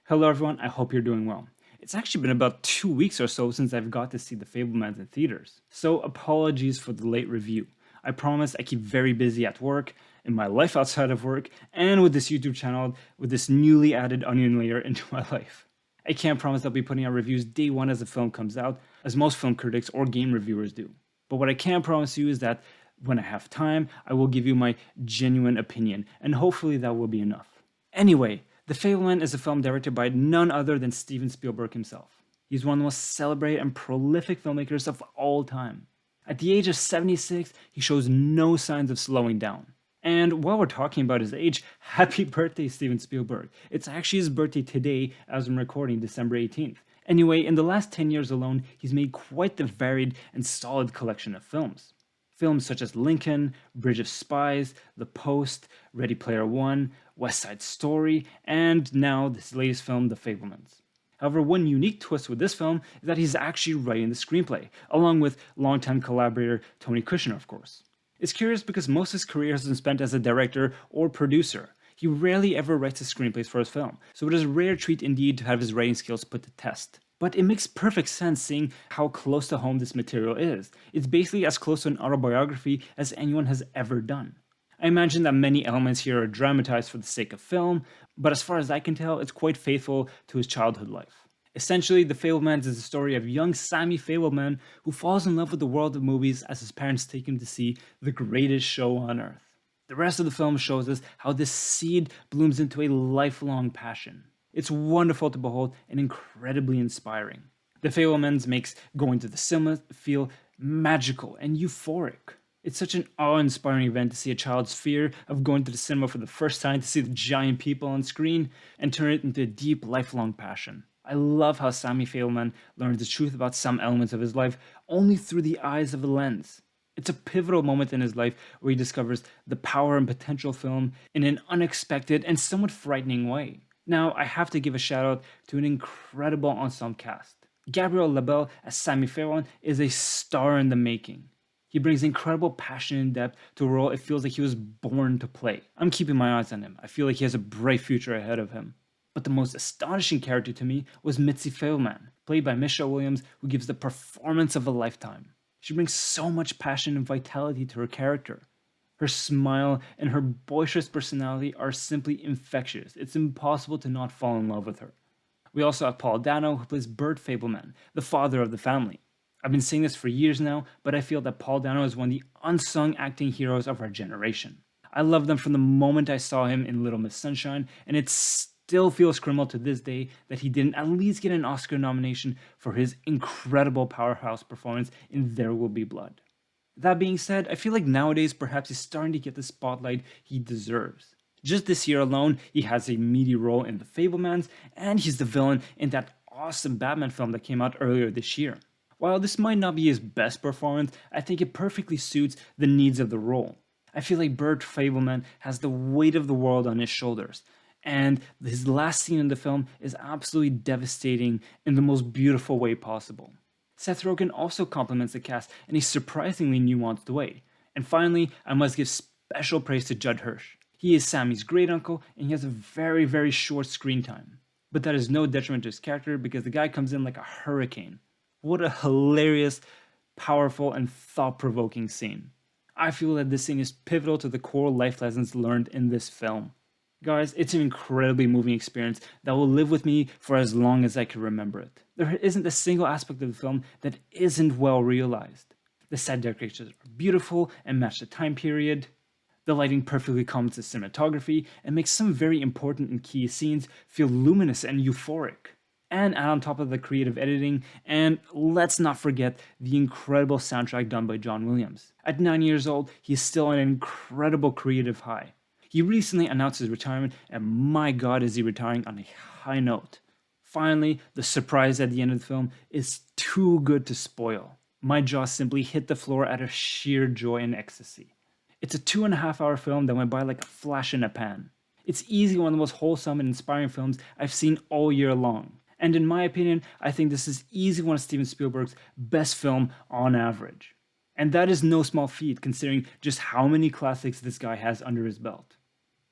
Hello everyone, I hope you're doing well. It's actually been about 2 weeks or so since I've got to see the Fabelmans in theaters, so apologies for the late review. I promise I keep very busy at work, in my life outside of work, and with this YouTube channel with this newly added onion layer into my life. I can't promise I'll be putting out reviews day one as the film comes out, as most film critics or game reviewers do. But what I can promise you is that when I have time, I will give you my genuine opinion, and hopefully that will be enough. Anyway, The Fableman is a film directed by none other than Steven Spielberg himself. He's one of the most celebrated and prolific filmmakers of all time. At the age of 76, he shows no signs of slowing down. And while we're talking about his age, happy birthday, Steven Spielberg. It's actually his birthday today as I'm recording December 18th. Anyway, in the last 10 years alone, he's made quite the varied and solid collection of films. Films such as Lincoln, Bridge of Spies, The Post, Ready Player One, West Side Story, and now this latest film, The Fabelmans. However, one unique twist with this film is that he's actually writing the screenplay, along with longtime collaborator Tony Kushner, of course. It's curious because most of his career has been spent as a director or producer. He rarely ever writes his screenplays for his film, so it is a rare treat indeed to have his writing skills put to test. But it makes perfect sense seeing how close to home this material is. It's basically as close to an autobiography as anyone has ever done. I imagine that many elements here are dramatized for the sake of film, but as far as I can tell, it's quite faithful to his childhood life. Essentially, The Fabelmans is the story of young Sammy Fabelman who falls in love with the world of movies as his parents take him to see the greatest show on earth. The rest of the film shows us how this seed blooms into a lifelong passion. It's wonderful to behold and incredibly inspiring. The Fabelmans makes going to the cinema feel magical and euphoric. It's such an awe-inspiring event to see a child's fear of going to the cinema for the first time to see the giant people on screen and turn it into a deep, lifelong passion. I love how Sammy Fabelman learns the truth about some elements of his life only through the eyes of a lens. It's a pivotal moment in his life where he discovers the power and potential of film in an unexpected and somewhat frightening way. Now, I have to give a shout out to an incredible ensemble cast. Gabriel Labelle as Sammy Fabelman is a star in the making. He brings incredible passion and depth to a role it feels like he was born to play. I'm keeping my eyes on him. I feel like he has a bright future ahead of him. But the most astonishing character to me was Mitzi Fabelman, played by Michelle Williams, who gives the performance of a lifetime. She brings so much passion and vitality to her character. Her smile and her boisterous personality are simply infectious. It's impossible to not fall in love with her. We also have Paul Dano, who plays Bert Fabelman, the father of the family. I've been saying this for years now, but I feel that Paul Dano is one of the unsung acting heroes of our generation. I loved him from the moment I saw him in Little Miss Sunshine, and it still feels criminal to this day that he didn't at least get an Oscar nomination for his incredible powerhouse performance in There Will Be Blood. That being said, I feel like nowadays perhaps he's starting to get the spotlight he deserves. Just this year alone, he has a meaty role in The Fabelmans, and he's the villain in that awesome Batman film that came out earlier this year. While this might not be his best performance, I think it perfectly suits the needs of the role. I feel like Bert Fabelman has the weight of the world on his shoulders, and his last scene in the film is absolutely devastating in the most beautiful way possible. Seth Rogen also compliments the cast in a surprisingly nuanced way. And finally, I must give special praise to Judd Hirsch. He is Sammy's great uncle, and he has a very short screen time. But that is no detriment to his character because the guy comes in like a hurricane. What a hilarious, powerful, and thought-provoking scene. I feel that this scene is pivotal to the core life lessons learned in this film. Guys, it's an incredibly moving experience that will live with me for as long as I can remember it. There isn't a single aspect of the film that isn't well realized. The set decorations are beautiful and match the time period. The lighting perfectly complements the cinematography and makes some very important and key scenes feel luminous and euphoric. And add on top of the creative editing, and let's not forget the incredible soundtrack done by John Williams. At 9 years old, he's still on an incredible creative high. He recently announced his retirement, and my god is he retiring on a high note. Finally, the surprise at the end of the film is too good to spoil. My jaw simply hit the floor out of sheer joy and ecstasy. It's a 2.5-hour film that went by like a flash in a pan. It's easily one of the most wholesome and inspiring films I've seen all year long. And in my opinion, I think this is easily one of Steven Spielberg's best film on average. And that is no small feat considering just how many classics this guy has under his belt.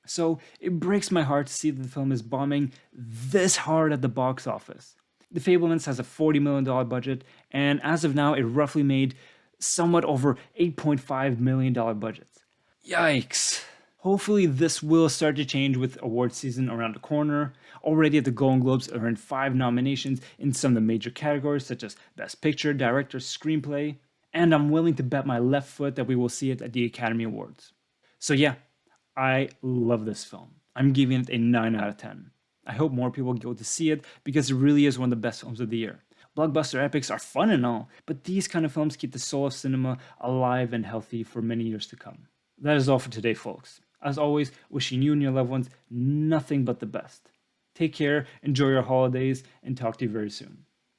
So it breaks my heart to see that the film is bombing this hard at the box office. The Fablemans has a $40 million budget, and as of now, it roughly made somewhat over $8.5 million budgets. Yikes. Hopefully, this will start to change with award season around the corner. Already at the Golden Globes, it earned 5 nominations in some of the major categories, such as Best Picture, Director, Screenplay, and I'm willing to bet my left foot that we will see it at the Academy Awards. So, yeah, I love this film. I'm giving it a 9 out of 10. I hope more people go to see it because it really is one of the best films of the year. Blockbuster epics are fun and all, but these kind of films keep the soul of cinema alive and healthy for many years to come. That is all for today, folks. As always, wishing you and your loved ones nothing but the best. Take care, enjoy your holidays, and talk to you very soon.